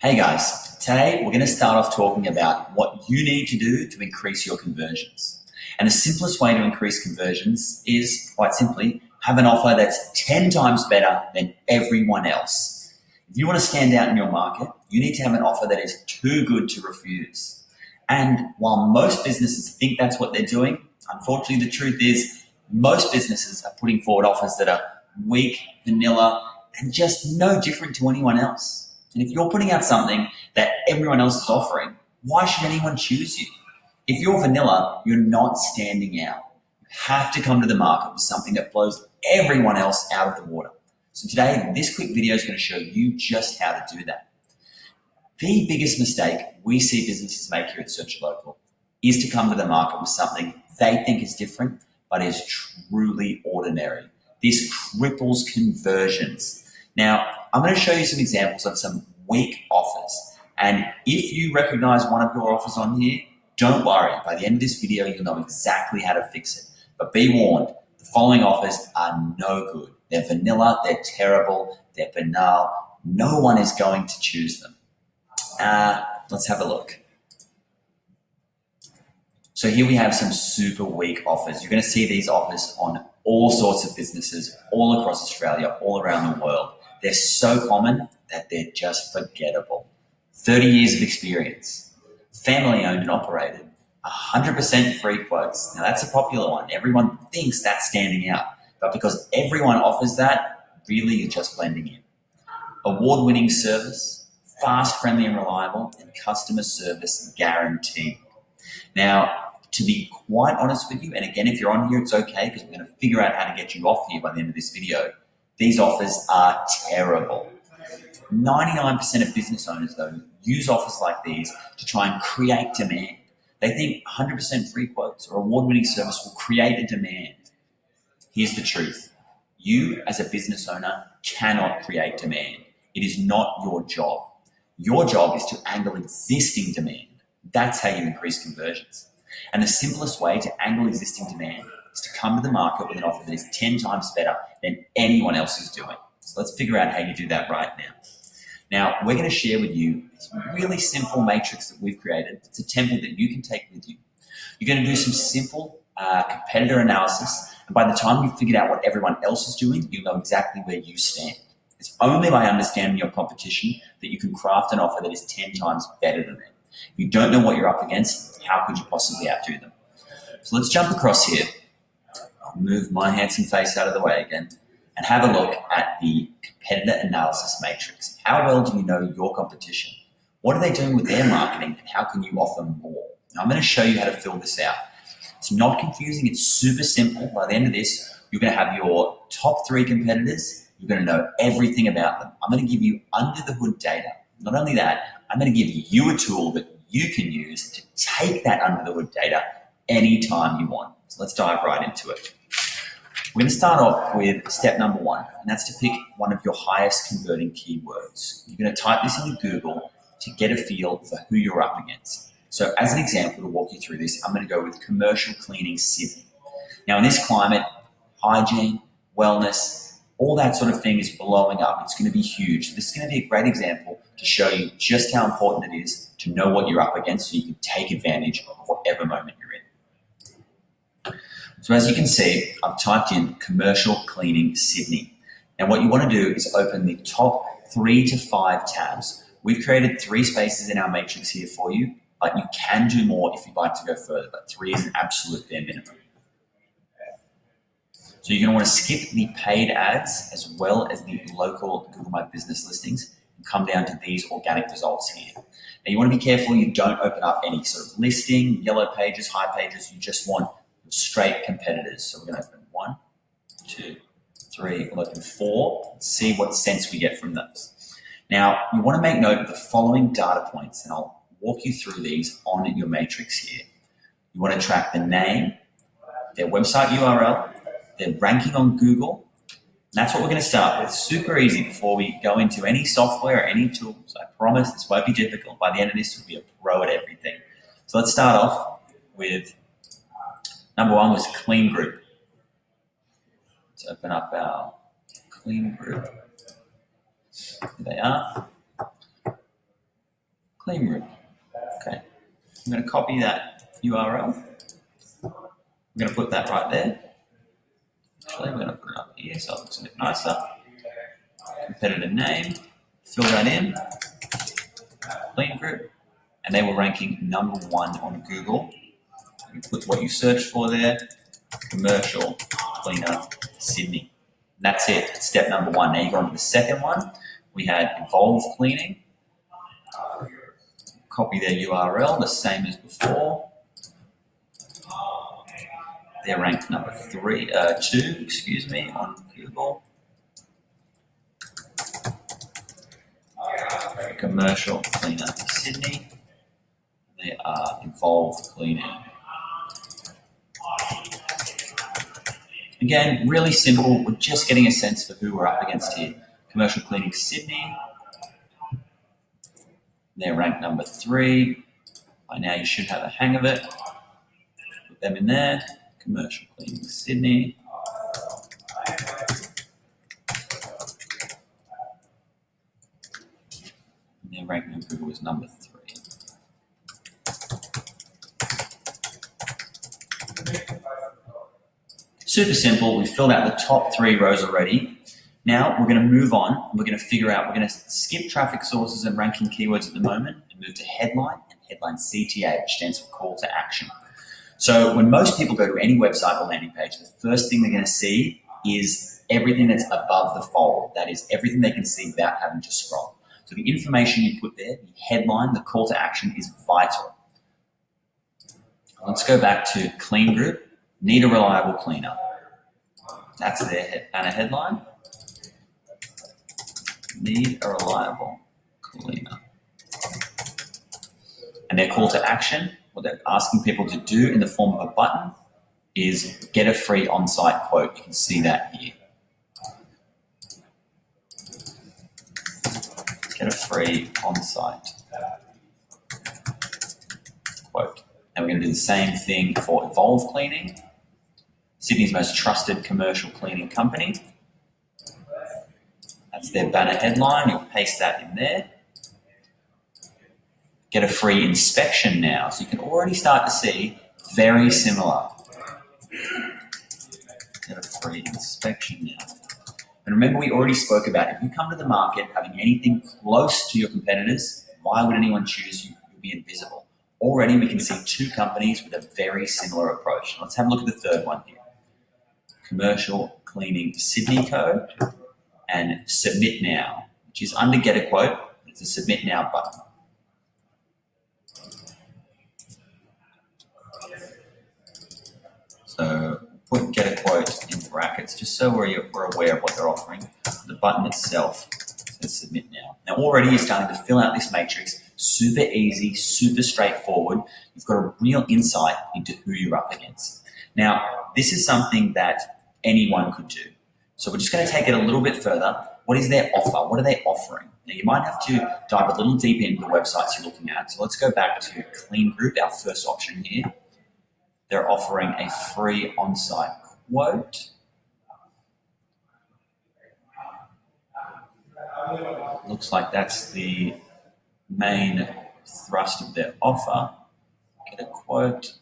Hey guys, today we're going to start off talking about what you need to do to increase your conversions. And the simplest way to increase conversions is, quite simply, have an offer that's 10 times better than everyone else. If you want to stand out in your market, you need to have an offer that is too good to refuse. And while most businesses think that's what they're doing, unfortunately the truth is most businesses are putting forward offers that are weak, vanilla, and just no different to anyone else. And if you're putting out something that everyone else is offering, why should anyone choose you? If you're vanilla, you're not standing out. You have to come to the market with something that blows everyone else out of the water. So today, this quick video is going to show you just how to do that. The biggest mistake we see businesses make here at Search Local is to come to the market with something they think is different, but is truly ordinary. This cripples conversions. Now, I'm going to show you some examples of some weak offers. And if you recognize one of your offers on here, don't worry. By the end of this video, you'll know exactly how to fix it. But be warned, the following offers are no good. They're vanilla, they're terrible, they're banal. No one is going to choose them. Let's have a look. So here we have some super weak offers. You're going to see these offers on all sorts of businesses all across Australia, all around the world. They're so common that they're just forgettable. 30 years of experience, family owned and operated, 100% free quotes. Now that's a popular one. Everyone thinks that's standing out, but because everyone offers that, really you're just blending in. Award-winning service, fast, friendly and reliable, and customer service guaranteed. Now, to be quite honest with you, and again, if you're on here, it's okay because we're going to figure out how to get you off here by the end of this video. These offers are terrible. 99% of business owners, though, use offers like these to try and create demand. They think 100% free quotes or award-winning service will create a demand. Here's the truth. You, as a business owner, cannot create demand. It is not your job. Your job is to angle existing demand. That's how you increase conversions. And the simplest way to angle existing demand is to come to the market with an offer that is 10 times better than anyone else is doing. So let's figure out how you do that right now. Now, we're going to share with you this really simple matrix that we've created. It's a template that you can take with you. You're going to do some simple competitor analysis. And by the time you've figured out what everyone else is doing, you'll know exactly where you stand. It's only by understanding your competition that you can craft an offer that is 10 times better than them. If you don't know what you're up against, how could you possibly outdo them? So let's jump across here. I'll move my handsome face out of the way again and have a look at the competitor analysis matrix. How well do you know your competition? What are they doing with their marketing and how can you offer more? Now, I'm going to show you how to fill this out. It's not confusing. It's super simple. By the end of this, you're going to have your top 3 competitors. You're going to know everything about them. I'm going to give you under the hood data. Not only that, I'm going to give you a tool that you can use to take that under the hood data anytime you want. So let's dive right into it. We're going to start off with step number 1, and that's to pick one of your highest converting keywords. You're going to type this into Google to get a feel for who you're up against. So as an example, to walk you through this, I'm going to go with commercial cleaning Sydney. Now in this climate, hygiene, wellness, all that sort of thing is blowing up. It's going to be huge. This is going to be a great example to show you just how important it is to know what you're up against so you can take advantage of whatever moment you're in. So as you can see, I've typed in commercial cleaning Sydney. Now what you want to do is open the top 3 to 5 tabs. We've created 3 spaces in our matrix here for you, but you can do more if you'd like to go further, but 3 is an absolute bare minimum. So you're going to want to skip the paid ads as well as the local Google My Business listings and come down to these organic results here. Now you want to be careful you don't open up any sort of listing, yellow pages, high pages. You just want straight competitors. So we're going to open 1, 2, 3, we'll open 4, see what sense we get from those. Now you want to make note of the following data points, and I'll walk you through these on your matrix here. You want to track the name, their website URL, their ranking on Google. And that's what we're going to start with. Super easy before we go into any software or any tools. I promise this won't be difficult. By the end of this, you'll be a pro at everything. So let's start off with number 1 was Clean Group. Let's open up our Clean Group. Here they are. Clean Group. Okay. I'm going to copy that URL. I'm going to put that right there. Actually, we're going to put it up here so it looks a bit nicer. Competitor name. Fill that in. Clean Group. And they were ranking number 1 on Google. You put what you searched for there. Commercial cleaner Sydney. And that's it. That's step number 1. Now you go on to the second one. We had Evolve Cleaning. Copy their URL, the same as before. They're ranked number 2, on Google. Commercial cleaner Sydney. They are Evolve Cleaning. Again, really simple. We're just getting a sense for who we're up against here. Commercial Cleaning Sydney. They're ranked number 3. By now you should have a hang of it. Put them in there. Commercial Cleaning Sydney. And their ranking on Google is number 3. Super simple. We've filled out the top 3 rows already. Now we're going to move on. We're going to figure out, we're going to skip traffic sources and ranking keywords at the moment and move to headline and headline CTA, which stands for call to action. So when most people go to any website or landing page, the first thing they're going to see is everything that's above the fold. That is everything they can see without having to scroll. So the information you put there, the headline, the call to action is vital. Let's go back to Clean Group. Need a reliable cleaner. That's their banner headline. Need a reliable cleaner. And their call to action, what they're asking people to do in the form of a button, is get a free on-site quote. You can see that here. Get a free on-site quote. And we're going to do the same thing for Evolve Cleaning, Sydney's most trusted commercial cleaning company. That's their banner headline. You'll paste that in there. Get a free inspection now. So you can already start to see very similar. Get a free inspection now. And remember, we already spoke about if you come to the market having anything close to your competitors, why would anyone choose you? You'll be invisible. Already we can see 2 companies with a very similar approach. Let's have a look at the third one here. Commercial Cleaning Sydney code and Submit Now, which is under Get a Quote. It's a Submit Now button. So put Get a Quote in brackets just so we're aware of what they're offering. The button itself says Submit Now. Now already you're starting to fill out this matrix. Super easy, super straightforward. You've got a real insight into who you're up against. Now, this is something that anyone could do. So we're just going to take it a little bit further. What is their offer? What are they offering? Now, you might have to dive a little deep into the websites you're looking at. So let's go back to Clean Group, our first option here. They're offering a free on-site quote. Looks like that's the main thrust of their offer. Get a quote.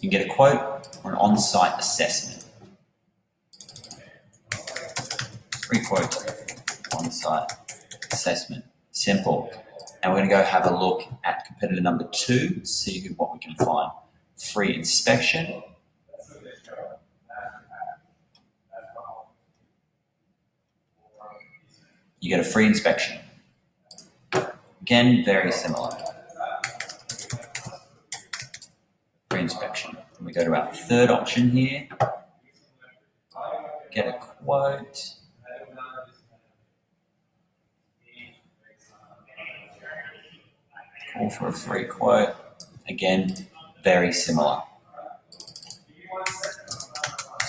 You can get a quote or an on-site assessment. Free quote, on-site assessment. Simple. Now we're going to go have a look at competitor number 2, see what we can find. Free inspection. You get a free inspection. Again, very similar. Free inspection. And we go to our third option here. Get a quote. Call for a free quote. Again, very similar.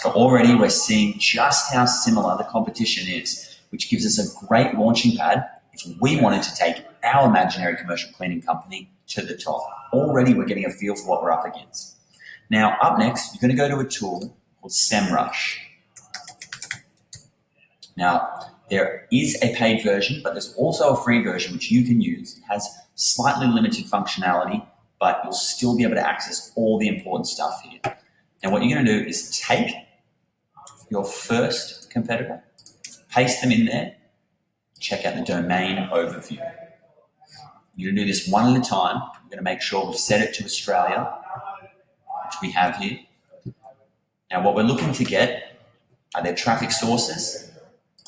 So already we're seeing just how similar the competition is, which gives us a great launching pad if we wanted to take our imaginary commercial cleaning company to the top. Already we're getting a feel for what we're up against. Now, up next, you're going to go to a tool called SEMRush. Now, There is a paid version, but there's also a free version which you can use. It has slightly limited functionality, but you'll still be able to access all the important stuff here. Now what you're going to do is take your first competitor, paste them in there, check out the domain overview. You're going to do this one at a time. We're going to make sure we've set it to Australia, which we have here. Now what we're looking to get are their traffic sources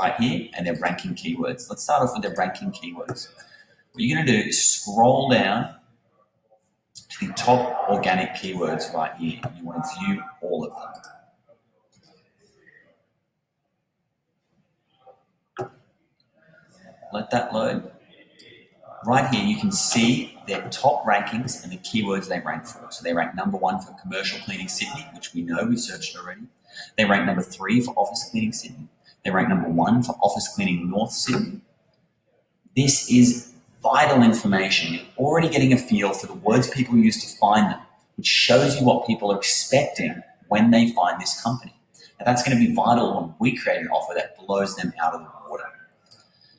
right here and their ranking keywords. Let's start off with their ranking keywords. What you're going to do is scroll down to the top organic keywords right here. You want to view all of them. Let that load. Right here, you can see their top rankings and the keywords they rank for. So they rank number 1 for commercial cleaning Sydney, which we know we've searched already. They rank number 3 for office cleaning Sydney. They rank number 1 for office cleaning North Sydney. This is vital information. You're already getting a feel for the words people use to find them, which shows you what people are expecting when they find this company. Now that's going to be vital when we create an offer that blows them out of the water.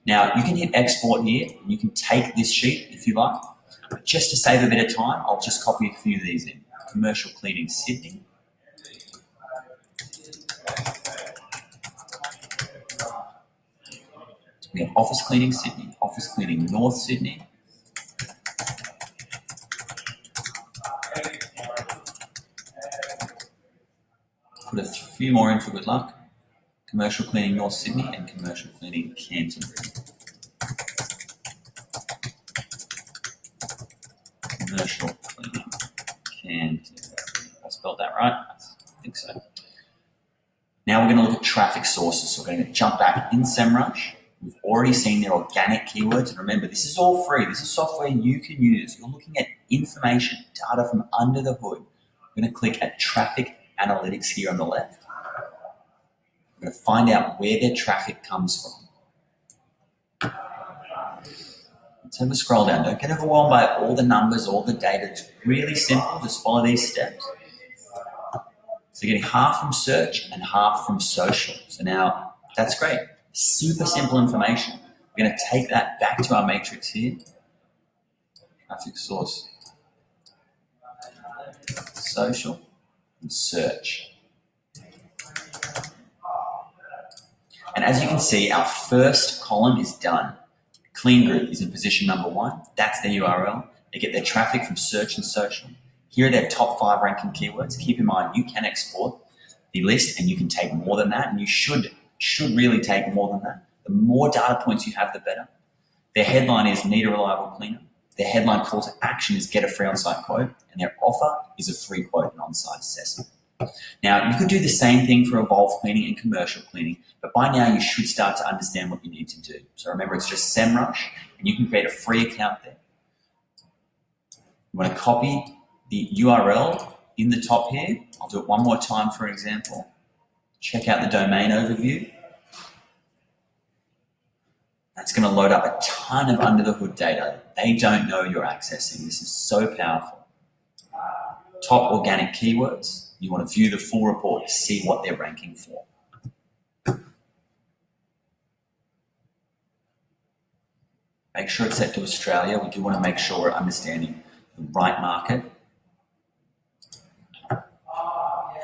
Now you can hit export here and you can take this sheet if you like, but just to save a bit of time, I'll just copy a few of these in. Commercial cleaning Sydney. We have office cleaning Sydney, office cleaning North Sydney. Put a few more in for good luck. Commercial cleaning North Sydney and commercial cleaning Canterbury. Commercial cleaning Canterbury. I spelled that right? I think so. Now we're going to look at traffic sources. So we're going to jump back in SEMRush. We've already seen their organic keywords. And remember, this is all free. This is software you can use. You're looking at information, data from under the hood. We're going to click at traffic analytics here on the left. We're going to find out where their traffic comes from. Let's have a scroll down. Don't get overwhelmed by all the numbers, all the data. It's really simple. Just follow these steps. So you're getting half from search and half from social. So now that's great. Super simple information. We're going to take that back to our matrix here. Traffic source, social, and search. And as you can see, our first column is done. Clean Group is in position number 1. That's their URL. They get their traffic from search and social. Here are their top 5 ranking keywords. Keep in mind, you can export the list and you can take more than that, and you should really take more than that. The more data points you have, the better. Their headline is need a reliable cleaner. Their headline call to action is get a free on-site quote, and their offer is a free quote and on-site assessment. Now, you could do the same thing for Evolve Cleaning and Commercial Cleaning, but by now you should start to understand what you need to do. So remember, it's just SEMRush, and you can create a free account there. You want to copy the URL in the top here. I'll do it one more time for an example. Check out the domain overview. That's going to load up a ton of under the hood data. They don't know you're accessing. This is so powerful. Top organic keywords. You want to view the full report to see what they're ranking for. Make sure it's set to Australia. We do want to make sure we're understanding the right market.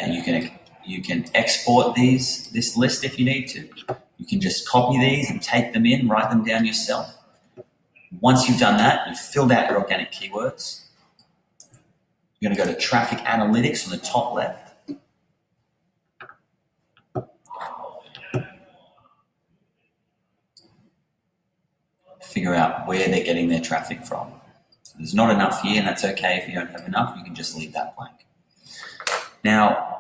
And you can export this list if you need to. You can just copy these and take them in, write them down yourself. Once you've done that, you've filled out your organic keywords. You're going to go to Traffic Analytics on the top left. Figure out where they're getting their traffic from. There's not enough here, and that's okay if you don't have enough. You can just leave that blank. Now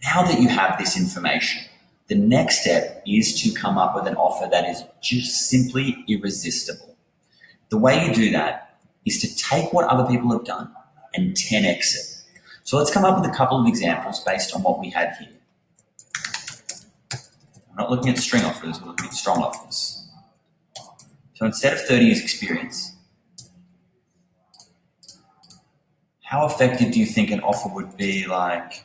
that you have this information, the next step is to come up with an offer that is just simply irresistible. The way you do that is to take what other people have done and 10x it. So let's come up with a couple of examples based on what we had here. I'm not looking at string offers, we're looking at strong offers. So instead of 30 years experience, how effective do you think an offer would be like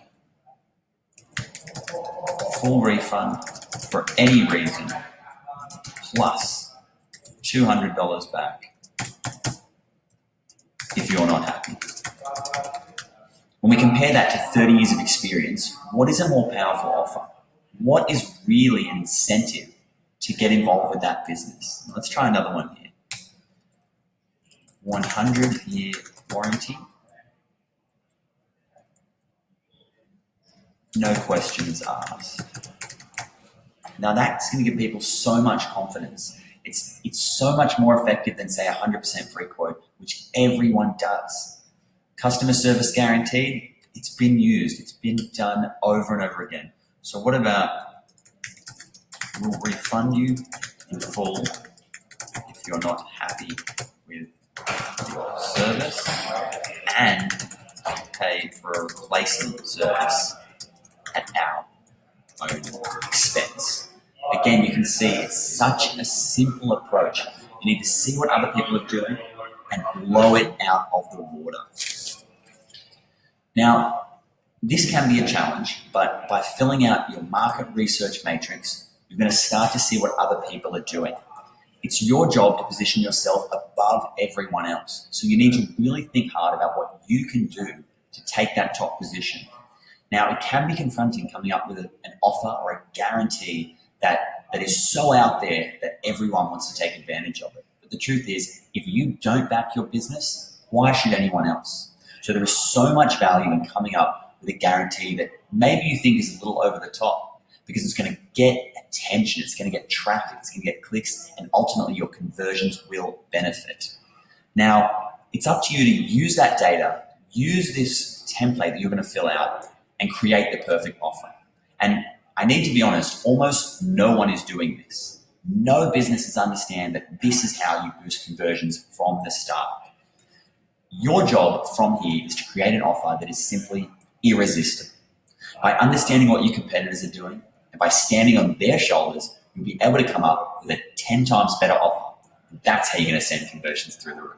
full refund for any reason plus $200 back if you're not happy. When we compare that to 30 years of experience, what is a more powerful offer? What is really an incentive to get involved with that business? Let's try another one here. 100-year warranty. No questions asked. Now that's going to give people so much confidence. It's so much more effective than, say, 100% free quote, which everyone does. Customer service guaranteed, it's been used. It's been done over and over again. So what about we'll refund you in full if you're not happy with your service and pay for a replacement service at our own expense. Again, you can see it's such a simple approach. You need to see what other people are doing and blow it out of the water. Now, this can be a challenge, but by filling out your market research matrix, you're going to start to see what other people are doing. It's your job to position yourself above everyone else. So you need to really think hard about what you can do to take that top position. Now, it can be confronting coming up with an offer or a guarantee that is so out there that everyone wants to take advantage of it. But the truth is, if you don't back your business, why should anyone else? So there is so much value in coming up with a guarantee that maybe you think is a little over the top because it's going to get attention, it's going to get traffic, it's going to get clicks, and ultimately your conversions will benefit. Now, it's up to you to use that data, use this template that you're going to fill out, and create the perfect offer. And I need to be honest, almost no one is doing this. No businesses understand that this is how you boost conversions from the start. Your job from here is to create an offer that is simply irresistible. By understanding what your competitors are doing and by standing on their shoulders, you'll be able to come up with a 10 times better offer. That's how you're going to send conversions through the roof.